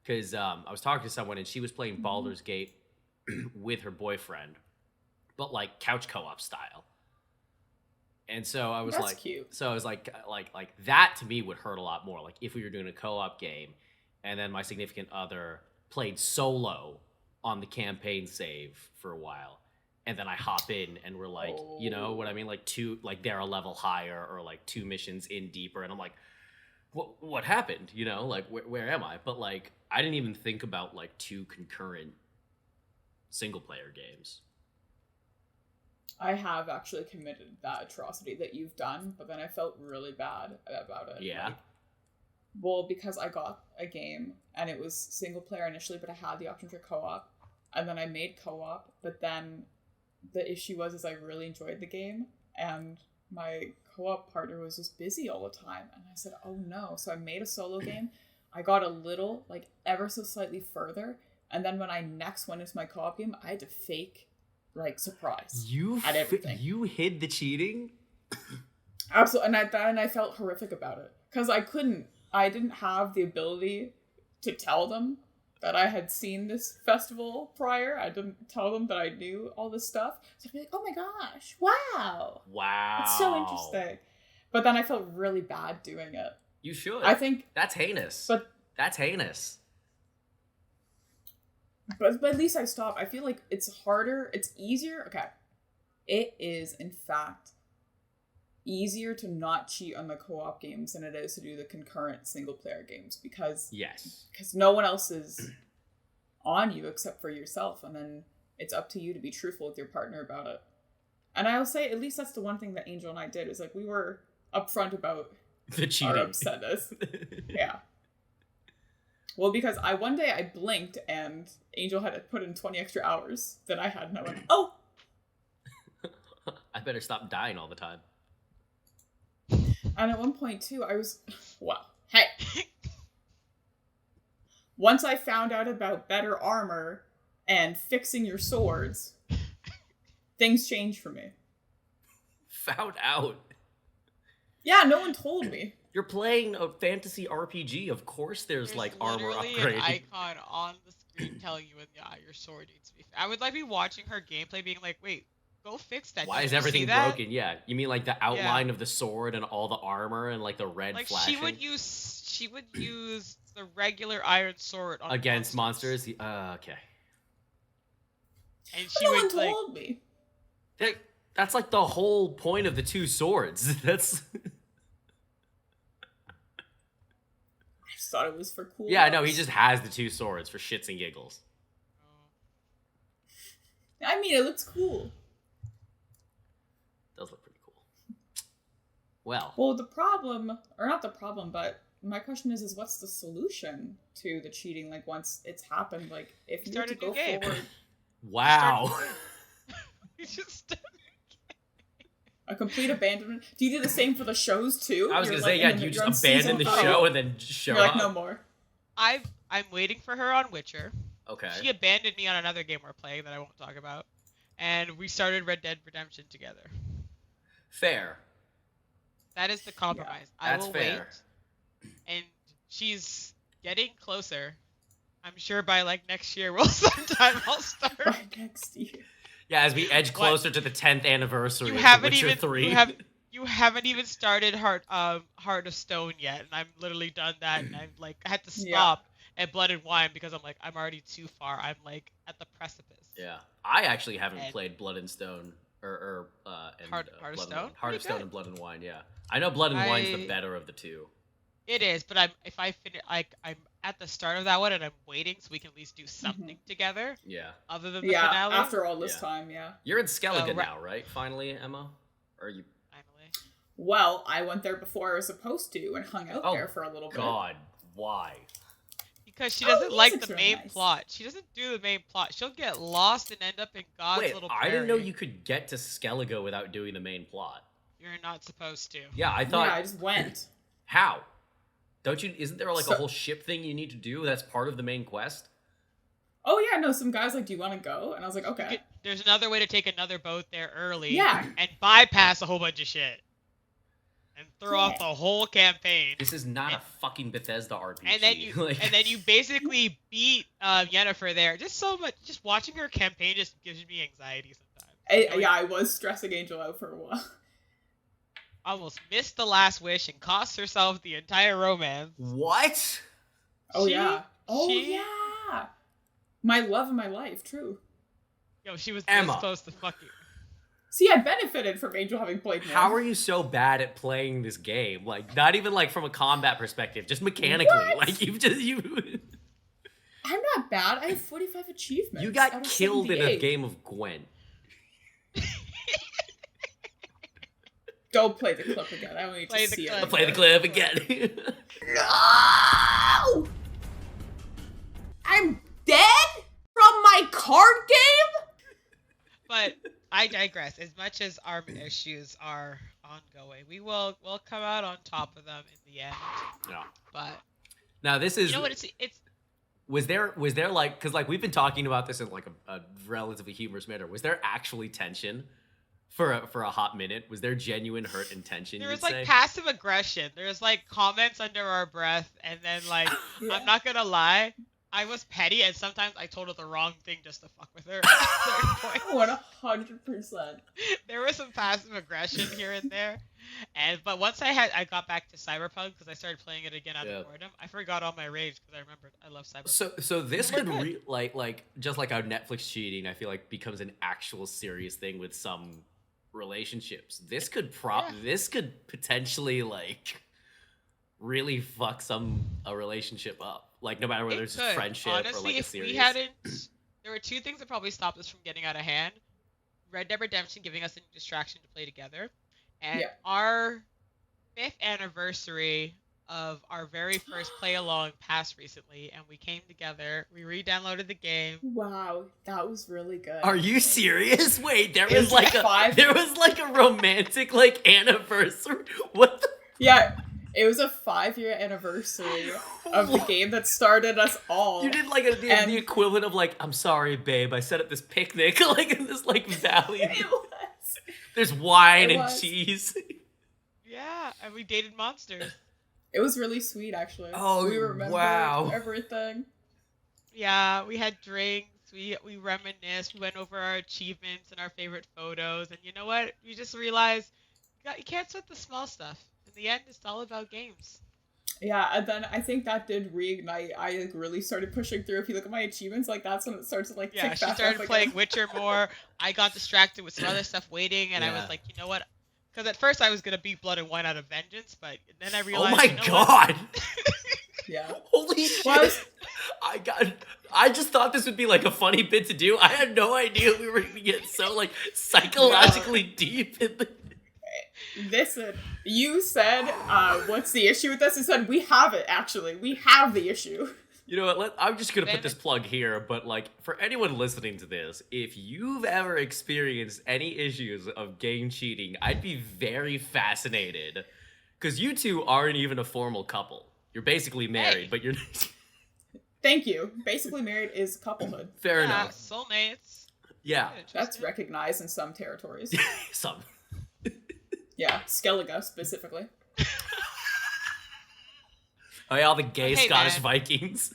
S1: Because I was talking to someone and she was playing Baldur's Gate with her boyfriend, but like couch co-op style. And so I was
S2: cute.
S1: So I was like that to me would hurt a lot more. Like if we were doing a co-op game and then my significant other played solo on the campaign save for a while, and then I hop in and we're like, you know what I mean? Like they're a level higher or like 2 missions in deeper. And I'm like, what happened? You know, like where am I? But like, I didn't even think about like 2 concurrent single player games.
S2: I have actually committed that atrocity that you've done, but then I felt really bad about it.
S1: Yeah.
S2: Well, because I got a game and it was single player initially, but I had the option for co-op, and then I made co-op, but then the issue was I really enjoyed the game and my co-op partner was just busy all the time, and I said, oh no. So I made a solo game. I got a little, like ever so slightly further, and then when I next went into my co-op game, I had to fake like surprise at everything.
S1: You hid the cheating?
S2: Absolutely. And I felt horrific about it because I didn't have the ability to tell them that I had seen this festival prior. I didn't tell them that I knew all this stuff. So I'd be like, oh my gosh, wow. It's so interesting. But then I felt really bad doing it.
S1: You should.
S2: I think
S1: that's heinous.
S2: But
S1: that's heinous.
S2: But at least I stopped. I feel like it's harder. It's easier. Okay. It is, in fact, easier to not cheat on the co-op games than it is to do the concurrent single-player games because no one else is on you except for yourself, and then it's up to you to be truthful with your partner about it. And I'll say, at least that's the one thing that Angel and I did, is like we were upfront about
S1: the cheating.
S2: Our upsetness. Yeah. Well, because one day I blinked and Angel had to put in 20 extra hours that I had, and I went, oh!
S1: I better stop dying all the time.
S2: And at one point, too, I was, well, hey. Once I found out about better armor and fixing your swords, things changed for me.
S1: Found out?
S2: Yeah, no one told me.
S1: You're playing a fantasy RPG. Of course there's like armor upgrade.
S3: An icon on the screen telling you when your sword needs to be. I would like be watching her gameplay being like, wait, go fix that.
S1: Why is everything broken? Yeah. You mean like the outline of the sword and all the armor and like the red flashing?
S3: She would use the regular iron sword on
S1: against monsters. Okay.
S3: And she
S2: no
S3: would
S2: one told me.
S1: That's like the whole point of the 2 swords. That's
S2: thought it was for cool.
S1: Yeah, no,
S2: looks.
S1: he just has the 2 swords for shits and giggles.
S2: I mean, it looks cool.
S1: Does look pretty cool. Well,
S2: the problem, or not the problem, but my question is what's the solution to the cheating? Like, once it's happened, like, if you
S3: Start
S2: need to
S3: a new
S2: go
S3: game.
S2: forward,
S1: wow.
S3: You just
S2: a complete abandonment. Do you do the same for the shows too?
S1: I was
S2: You're
S1: gonna say,
S2: like,
S1: yeah,
S2: in
S1: do you
S2: you're on
S1: just abandon the
S2: season
S1: show
S2: 5,
S1: and then show
S2: you're like,
S1: up?
S2: no more.
S3: I'm waiting for her on Witcher.
S1: Okay.
S3: She abandoned me on another game we're playing that I won't talk about, and we started Red Dead Redemption together.
S1: Fair.
S3: That is the compromise.
S1: That's
S3: I will
S1: fair.
S3: wait, and she's getting closer. I'm sure by like next year we'll sometime I'll start.
S2: By next year.
S1: Yeah, as we edge closer to the 10th anniversary
S3: You
S1: of
S3: haven't
S1: The Witcher
S3: even
S1: 3.
S3: you haven't even started Heart of Stone yet, and I'm literally done that, and I'm like I had to stop at Blood and Wine because I'm like I'm already too far. I'm like at the precipice.
S1: Yeah. I actually haven't
S3: And-
S1: played Blood and Stone or
S3: Heart of
S1: Blood and
S3: Stone?
S1: Wine. Heart of
S3: Pretty
S1: Stone
S3: good.
S1: and Blood and Wine, yeah. I know Blood and Wine's the
S3: I-
S1: better of the 2.
S3: It is, but if I finish I'm at the start of that one and I'm waiting so we can at least do something together
S1: Yeah.
S3: other than the
S2: Yeah,
S3: finale.
S2: after all this
S1: Yeah.
S2: time, yeah.
S1: You're in Skellige
S3: ra-
S1: now, right? Finally, Emma? Or are you...
S3: Finally.
S2: Well, I went there before I was supposed to and hung out
S1: Oh,
S2: there for a little bit.
S1: God. Why?
S3: Because she
S2: Oh,
S3: doesn't like
S2: music's
S3: the
S2: really
S3: main
S2: nice.
S3: plot. She doesn't do the main plot. She'll get lost and end up in God's
S1: Wait,
S3: little
S1: I
S3: prairie.
S1: didn't know you could get to Skellige without doing the main plot.
S3: You're not supposed to.
S1: Yeah, I thought...
S2: Yeah, I just went.
S1: How? Don't you... Isn't there like a
S2: So-
S1: whole ship thing you need to do that's part of the main quest?
S2: Oh yeah, no, some guys like, do you want to go? And I was like, okay.
S3: There's another way to take another boat there early.
S2: Yeah.
S3: And bypass a whole bunch of shit. And throw
S2: Yeah.
S3: off the whole campaign.
S1: This is not a fucking Bethesda RPG.
S3: And then you
S1: Like-
S3: and then you basically beat Yennefer there. Just so much. Just watching her campaign just gives me anxiety sometimes.
S2: Yeah, I was stressing Angel out for a while.
S3: Almost missed the last wish and cost herself the entire romance.
S1: What?
S2: Oh
S3: She-
S2: yeah. Oh
S3: she-
S2: yeah. My love of my life, true.
S3: Yo, she was
S1: Emma.
S3: this close to fucking.
S2: See, I benefited from Angel having played more.
S1: How are you so bad at playing this game? Like, not even like from a combat perspective, just mechanically.
S2: What?
S1: Like, you
S2: I'm not bad. I have 45 achievements.
S1: you
S2: out
S1: got
S2: of
S1: killed in a
S2: 78.
S1: game of Gwent.
S2: Don't play the clip again. I don't need
S3: Play
S2: to
S3: the
S2: see
S3: clip.
S2: it.
S1: Play the clip again.
S2: No! I'm dead from my card game?
S3: But I digress. As much as our issues are ongoing, we'll come out on top of them in the end.
S1: No.
S3: But
S1: Now this is
S3: you know what? It's
S1: was there like, because like we've been talking about this in like a relatively humorous manner. Was there actually tension for a hot minute? Was there genuine hurt and tension?
S3: there
S1: you'd
S3: was like
S1: say?
S3: passive aggression. There's like comments under our breath, and then like
S2: Yeah.
S3: I'm not gonna lie, I was petty, and sometimes I told her the wrong thing just to fuck with her. At a certain point.
S2: 100%.
S3: There was some passive aggression here and there, but once I got back to Cyberpunk because I started playing it again out
S1: Yeah.
S3: of boredom, I forgot all my rage because I remembered I love Cyberpunk.
S1: So this
S3: We're
S1: could
S3: good.
S1: like just like how Netflix cheating, I feel like becomes an actual serious thing with some relationships. This could
S3: Yeah.
S1: this could potentially like really fuck a relationship up. Like no matter whether
S3: It
S1: it's just
S3: could.
S1: friendship
S3: Honestly,
S1: or like a
S3: if
S1: serious.
S3: we hadn't, there were two things that probably stopped us from getting out of hand: Red Dead Redemption giving us a distraction to play together, and
S2: Yeah.
S3: our 5th anniversary of our very first play along passed recently, and we came together. We re-downloaded the game.
S2: Wow, that was really good.
S1: Are you serious? Wait, there
S2: It
S1: was
S2: was
S1: like
S2: like 5.
S1: there was like a romantic like anniversary. What the
S2: Yeah, it was a 5-year anniversary of the
S1: What?
S2: game that started us all.
S1: You did like
S2: And-
S1: the equivalent of like, I'm sorry, babe, I set up this picnic like in this like valley.
S2: It was.
S1: There's wine
S2: It
S1: and
S2: was.
S1: cheese.
S3: Yeah, and we dated monsters.
S2: It was really sweet, actually.
S1: Oh,
S2: we remembered
S1: wow.
S2: everything.
S3: Yeah, we had drinks. We reminisced. We went over our achievements and our favorite photos. And you know what? We just realized you can't sweat the small stuff. In the end, it's all about games.
S2: Yeah, and then I think that did reignite. I like really started pushing through. If you look at my achievements, like that's when it starts to like
S3: Yeah,
S2: tick
S3: she
S2: back
S3: started
S2: up
S3: playing
S2: again.
S3: Witcher more. I got distracted with some other stuff waiting, and I
S1: Yeah.
S3: was like, you know what? Because at first I was gonna beat Blood and Wine out of vengeance, but then I
S1: Oh
S3: realized.
S1: my
S3: you know what?
S1: god.
S2: Yeah.
S1: Holy shit!
S2: Well,
S1: I just thought this would be like a funny bit to do. I had no idea we were gonna get so like psychologically deep in the.
S2: You said, what's the issue with this? I said, we have it, actually. We have the issue.
S1: You know what? I'm just gonna put this plug here, but like for anyone listening to this, if you've ever experienced any issues of game cheating, I'd be very fascinated, because you two aren't even a formal couple. You're basically married, but you're.
S2: Thank you. Basically married is couplehood.
S1: Fair enough.
S3: Soulmates.
S1: Yeah.
S2: That's recognized in some territories.
S1: Some.
S2: Yeah, Skellige specifically.
S1: Oh yeah, all the gay
S3: Hey,
S1: Scottish
S3: man.
S1: Vikings.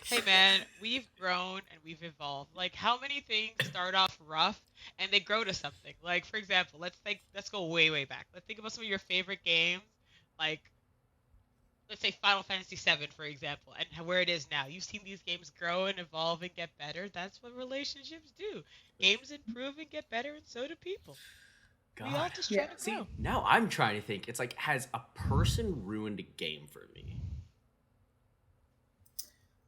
S3: Hey man, we've grown and we've evolved. Like, how many things start off rough and they grow to something? Like, for example, let's go way back. Let's think about some of your favorite games, like let's say Final Fantasy VII, for example, and where it is now. You've seen these games grow and evolve and get better. That's what relationships do. Games improve and get better, and so do people.
S1: God.
S3: We all just try to
S1: See,
S3: grow.
S1: now I'm trying to think. It's like, has a person ruined a game for me?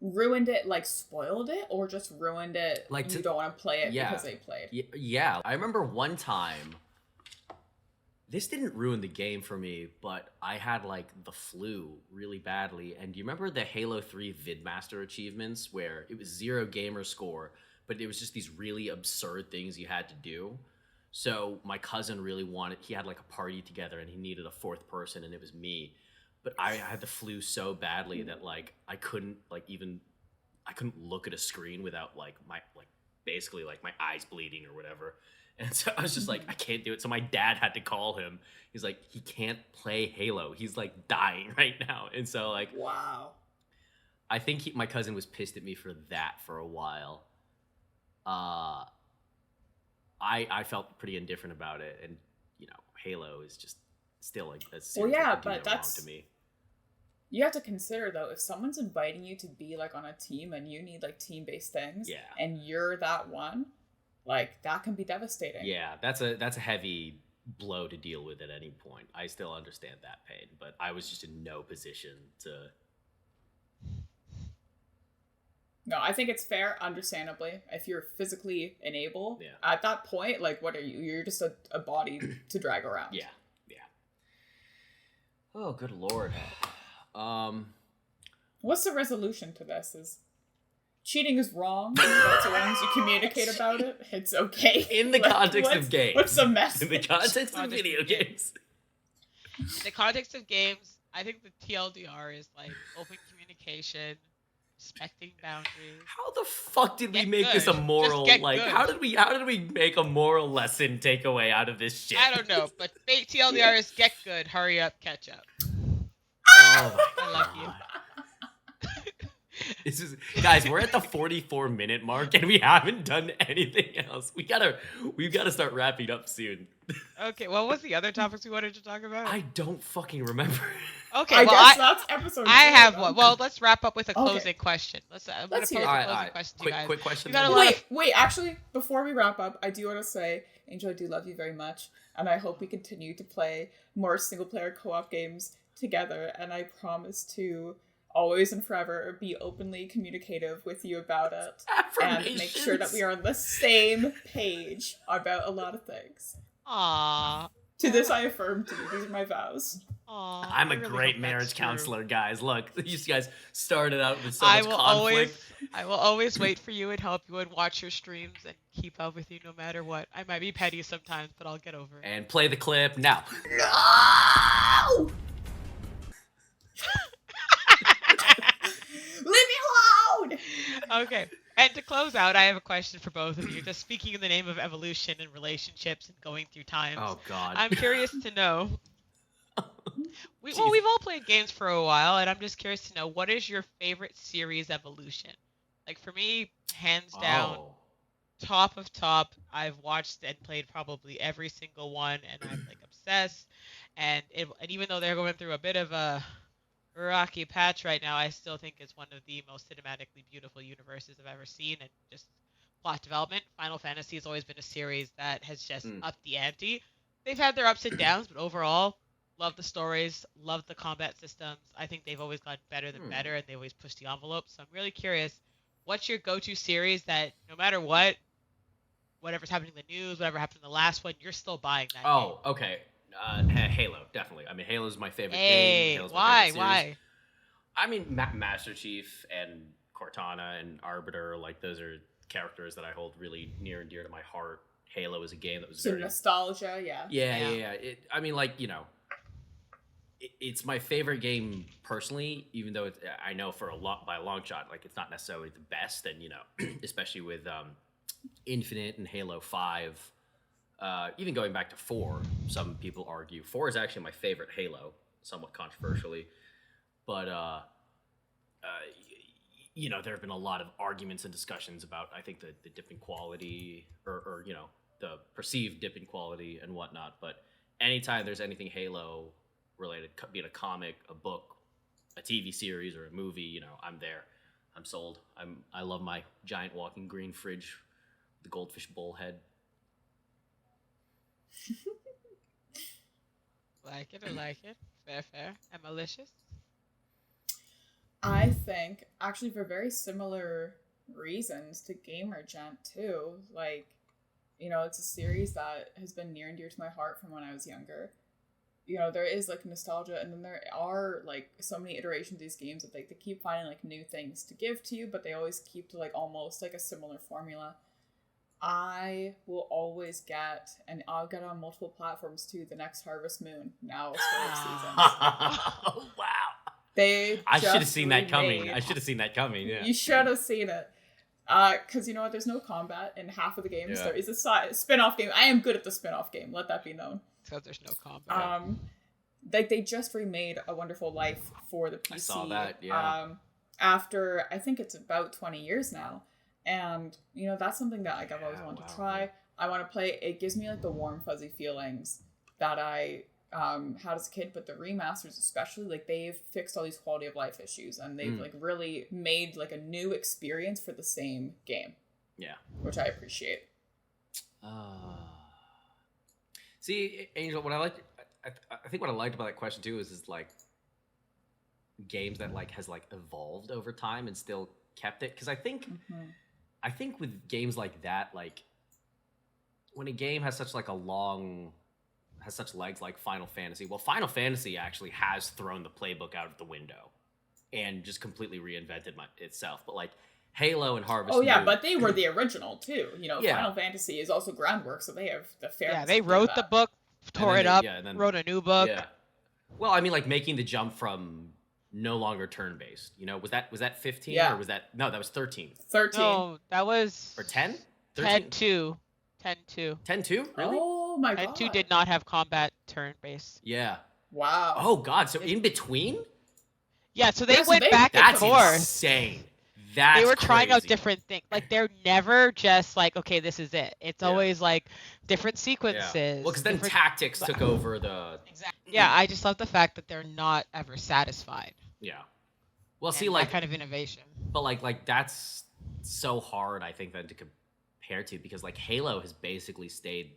S2: Ruined it, like spoiled it, or just ruined it, like you don't want to play it because they played?
S1: Yeah, I remember one time, this didn't ruin the game for me, but I had like the flu really badly. And do you remember the Halo 3 Vidmaster achievements where it was 0 gamer score, but it was just these really absurd things you had to do? So my cousin really he had like a party together and he needed a 4th person, and it was me. But I had the flu so badly that like I couldn't look at a screen without like basically my eyes bleeding or whatever. And so I was just like, I can't do it. So my dad had to call him. He's like, he can't play Halo. He's like dying right now. And so like,
S2: wow.
S1: I think my cousin was pissed at me for that for a while. I felt pretty indifferent about it, and you know, Halo is just still like a series that
S2: but that's
S1: to me.
S2: You have to consider though, if someone's inviting you to be like on a team and you need like team-based things, and you're that one, like that can be devastating.
S1: Yeah, that's a heavy blow to deal with at any point. I still understand that pain, but I was just in no position to.
S2: No, I think it's fair, understandably, if you're physically enabled.
S1: Yeah.
S2: At that point, like, what are you? You're just a body to drag around.
S1: Yeah. Oh, good lord.
S2: What's the resolution to this? Is cheating is wrong, but so long as you communicate about it, it's okay.
S1: In the context of games.
S2: What's the message?
S1: In the context of video games.
S3: In the context of games, I think the TLDR is like open communication, respecting boundaries.
S1: How the fuck did we make this a moral, like, how did we make a moral lesson takeaway out of this shit?
S3: I don't know, but TLDR is get good, hurry up, catch up.
S1: Oh my
S3: I love you.
S1: This is, guys, we're at the 44-minute mark and we haven't done anything else. We've got to start wrapping up soon.
S3: Okay, what was the other topics we wanted to talk about?
S1: I don't fucking remember.
S3: Okay,
S2: I guess that's episode.
S3: I have one. Well, let's wrap up with a closing question. I'm gonna pose a closing question to you guys.
S1: Quick question.
S2: Wait, actually, before we wrap up, I do want to say, Angel, I do love you very much, and I hope we continue to play more single-player co-op games together, and I promise to always and forever be openly communicative with you about it, and make sure that we are on the same page about a lot of things.
S3: Aww.
S2: To this I affirm to you. These are my vows.
S3: Aww,
S1: I'm a great marriage counselor, guys. Look, you guys started out with so much conflict.
S3: I will always wait for you and help you and watch your streams and keep up with you no matter what. I might be petty sometimes, but I'll get over it.
S1: And play the clip now.
S2: No! Leave me alone!
S3: Okay. And to close out, I have a question for both of you. Just speaking in the name of evolution and relationships and going through times.
S1: Oh, God.
S3: I'm curious to know. We've all played games for a while, and I'm just curious to know, what is your favorite series evolution? Like, for me, hands down, top of top, I've watched and played probably every single one, and I'm like obsessed. And even though they're going through a bit of a rocky patch right now, I still think it's one of the most cinematically beautiful universes I've ever seen, and just plot development. Final Fantasy has always been a series that has just upped the ante. They've had their ups and downs, but overall, Love the stories, love the combat systems. I think they've always gotten better than better, and they always push the envelope. So I'm really curious, what's your go-to series that no matter what, whatever's happening in the news, whatever happened in the last one, you're still buying that game?
S1: Oh, okay. Halo, definitely. I mean, Halo's my favorite game.
S3: Hey,
S1: Halo's my
S3: why?
S1: favorite series.
S3: Why?
S1: I mean, Master Chief and Cortana and Arbiter, like those are characters that I hold really near and dear to my heart. Halo is a game that was
S2: Some
S1: very
S2: nostalgia, yeah.
S1: yeah. I mean, like, you know, it's my favorite game personally, even though I know by a long shot, like it's not necessarily the best, and you know, especially with Infinite and Halo 5. Even going back to 4, some people argue 4 is actually my favorite Halo, somewhat controversially. But you know, there have been a lot of arguments and discussions about, I think, the dip in quality, or you know, the perceived dip in quality and whatnot. But anytime there's anything Halo related, be it a comic, a book, a TV series, or a movie, you know, I'm there. I'm sold. I love my giant walking green fridge, the goldfish bowl head.
S3: Like it or like it? Fair, fair. And malicious?
S2: I think, actually, for very similar reasons to Gamer Gent, too. Like, you know, it's a series that has been near and dear to my heart from when I was younger. You know, there is, like, nostalgia, and then there are, like, so many iterations of these games that, like, they keep finding, like, new things to give to you, but they always keep to, like, almost, like, a similar formula. I will always get, and I'll get on multiple platforms, too, the next Harvest Moon, now it's 4 seasons.
S1: Oh, wow. I should have seen that coming. Yeah.
S2: You should have seen it. Because you know what? There's no combat in half of the games.
S1: Yeah.
S2: There is a spin-off game. I am good at the spin-off game. Let that be known.
S3: Because there's no combat.
S2: Like they just remade A Wonderful Life for the PC.
S1: I saw that. Yeah.
S2: After I think it's about 20 years now, and you know that's something that like I've always wanted to try. I want to play. It gives me like the warm fuzzy feelings that I had as a kid, but the remasters especially, like they've fixed all these quality of life issues and they've like really made like a new experience for the same game.
S1: Yeah.
S2: Which I appreciate.
S1: See, Angel, what I think what I liked about that question too is like games that like has like evolved over time and still kept it. Because I think with games like that, like when a game has such legs like Final Fantasy. Well, Final Fantasy actually has thrown the playbook out of the window and just completely reinvented itself. But like Halo and Harvest Moon.
S2: Yeah, but they were the original too. You know, Final Fantasy is also groundwork, so they have the fair.
S3: Yeah, they wrote the book, tore it up, wrote a new book.
S1: Yeah. Well, I mean, like making the jump from no longer turn-based. You know, was that 15 or was that that was 13?
S2: 13.
S3: No, that was
S1: or 10.
S3: 10-2. 10-2.
S1: 10-2? Really?
S2: Oh my god.
S3: 10-2 did not have combat turn-based.
S1: Yeah.
S2: Wow.
S1: Oh god. So in between?
S3: Yeah. So they went back and forth.
S1: That's insane.
S3: They were trying out different things. Like they're never just like, okay, this is it. It's always like different sequences.
S1: Yeah. Well, because then tactics took over the.
S3: Exactly. Yeah, I just love the fact that they're not ever satisfied.
S1: Yeah. Well,
S3: and
S1: see, like
S3: that kind of innovation.
S1: But like that's so hard, I think, then to compare to, because like Halo has basically stayed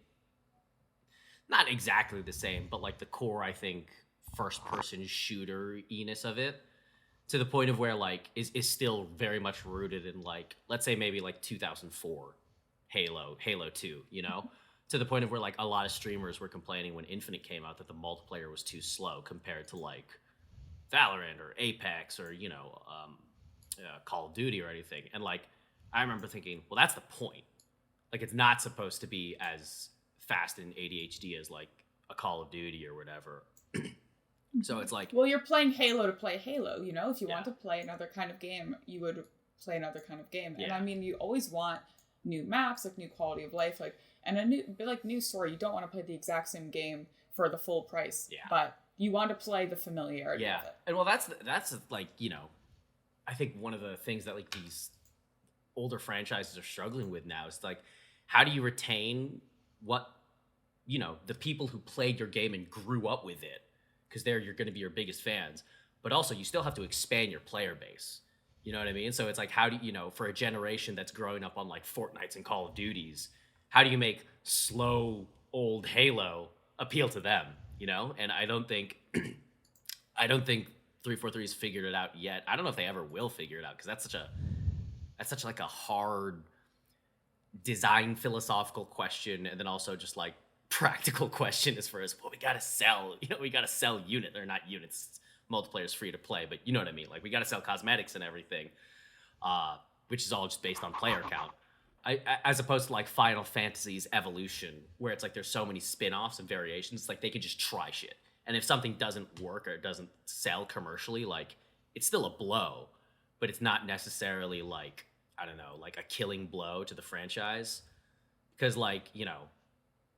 S1: not exactly the same, but like the core, I think, first-person shooter-iness of it. To the point of where, like, is still very much rooted in, like, let's say maybe, like, 2004 Halo 2, you know? To the point of where, like, a lot of streamers were complaining when Infinite came out that the multiplayer was too slow compared to, like, Valorant or Apex or, you know, Call of Duty or anything. And, like, I remember thinking, well, that's the point. Like, it's not supposed to be as fast and ADHD as, like, a Call of Duty or whatever. So it's like...
S2: Well, you're playing Halo to play Halo, you know? If you want to play another kind of game, you would play another kind of game. And I mean, you always want new maps, like new quality of life, like, and a new story. You don't want to play the exact same game for the full price. Yeah. But you want to play the familiarity of it.
S1: And well, that's like, you know, I think one of the things that like these older franchises are struggling with now is like, how do you retain what, you know, the people who played your game and grew up with it? Because you're going to be your biggest fans, but also you still have to expand your player base. You know what I mean? So it's like, how do you know, for a generation that's growing up on like Fortnites and Call of Duties, how do you make slow old Halo appeal to them? you know? And I don't think 343's figured it out yet. I don't know if they ever will figure it out, because that's such like a hard design philosophical question, and then also just like practical question as far as, well, we gotta sell, we gotta sell they're not units, multiplayer's free to play, but you know what I mean, like we gotta sell cosmetics and everything, which is all just based on player count. As opposed to like Final Fantasy's Evolution, where it's like there's so many spin-offs and variations, like they can just try shit, and if something doesn't work or it doesn't sell commercially, like it's still a blow, but it's not necessarily like, I don't know, like a killing blow to the franchise. Because like,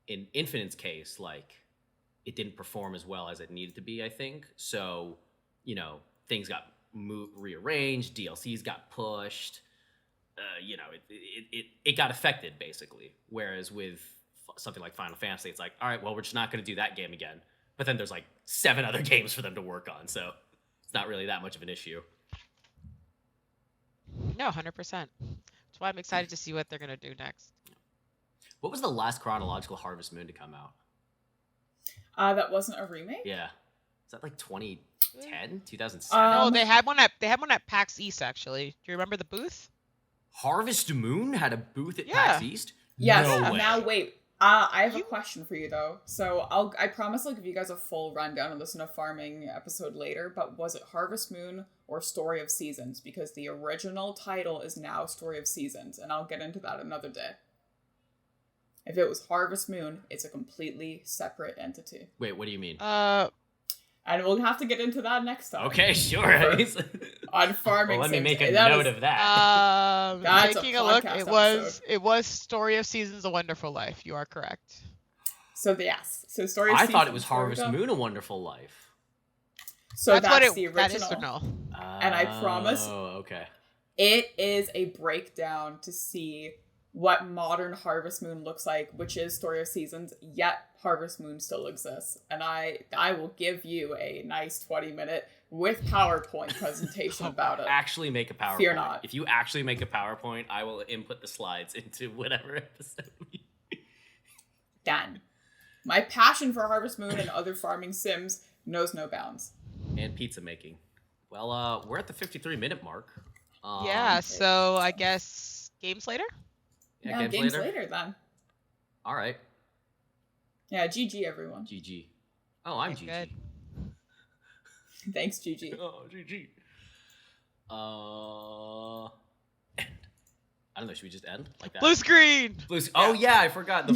S1: in Infinite's case, like it didn't perform as well as it needed to be, I think. So, things got rearranged, DLCs got pushed, it got affected basically. Whereas with something like Final Fantasy, it's like, all right, well, we're just not going to do that game again. But then there's like 7 other games for them to work on. So it's not really that much of an issue.
S3: No, 100%. That's why I'm excited to see what they're going to do next.
S1: What was the last chronological Harvest Moon to come out?
S2: That wasn't a remake?
S1: Yeah. Is that like 2010? 2007?
S3: No, they had one at PAX East, actually. Do you remember the booth?
S1: Harvest Moon had a booth at PAX East?
S2: Yes.
S1: No way.
S2: Now wait. I have a question for you though. So I promise I'll give you guys a full rundown and listen to farming episode later, but was it Harvest Moon or Story of Seasons? Because the original title is now Story of Seasons, and I'll get into that another day. If it was Harvest Moon, it's a completely separate entity.
S1: Wait, what do you mean?
S2: And we'll have to get into that next time.
S1: Okay, sure.
S2: On farming.
S1: Well, let me make a note of that.
S3: Taking a look, it was Story of Seasons: A Wonderful Life. You are correct.
S2: So yes, so Story of Seasons.
S1: I thought it was Harvest Moon: A Wonderful Life.
S2: So that's the original.
S3: That is no.
S2: And I promise.
S1: Oh, okay.
S2: It is a breakdown to see what modern Harvest Moon looks like, which is Story of Seasons, yet Harvest Moon still exists. And I will give you a nice 20-minute with PowerPoint presentation about it.
S1: Actually make a PowerPoint.
S2: Fear not.
S1: If you actually make a PowerPoint, I will input the slides into whatever episode.
S2: Done. My passion for Harvest Moon and other farming sims knows no bounds.
S1: And pizza making. Well, we're at the 53-minute mark.
S3: So I guess games later?
S2: Yeah, games later then.
S1: All right.
S2: Yeah, GG everyone.
S1: GG. Oh, I'm GG.
S3: Good.
S2: Thanks, GG.
S1: Oh, GG. End. I don't know, should we just end like that?
S3: Blue screen!
S1: Oh, yeah, I forgot.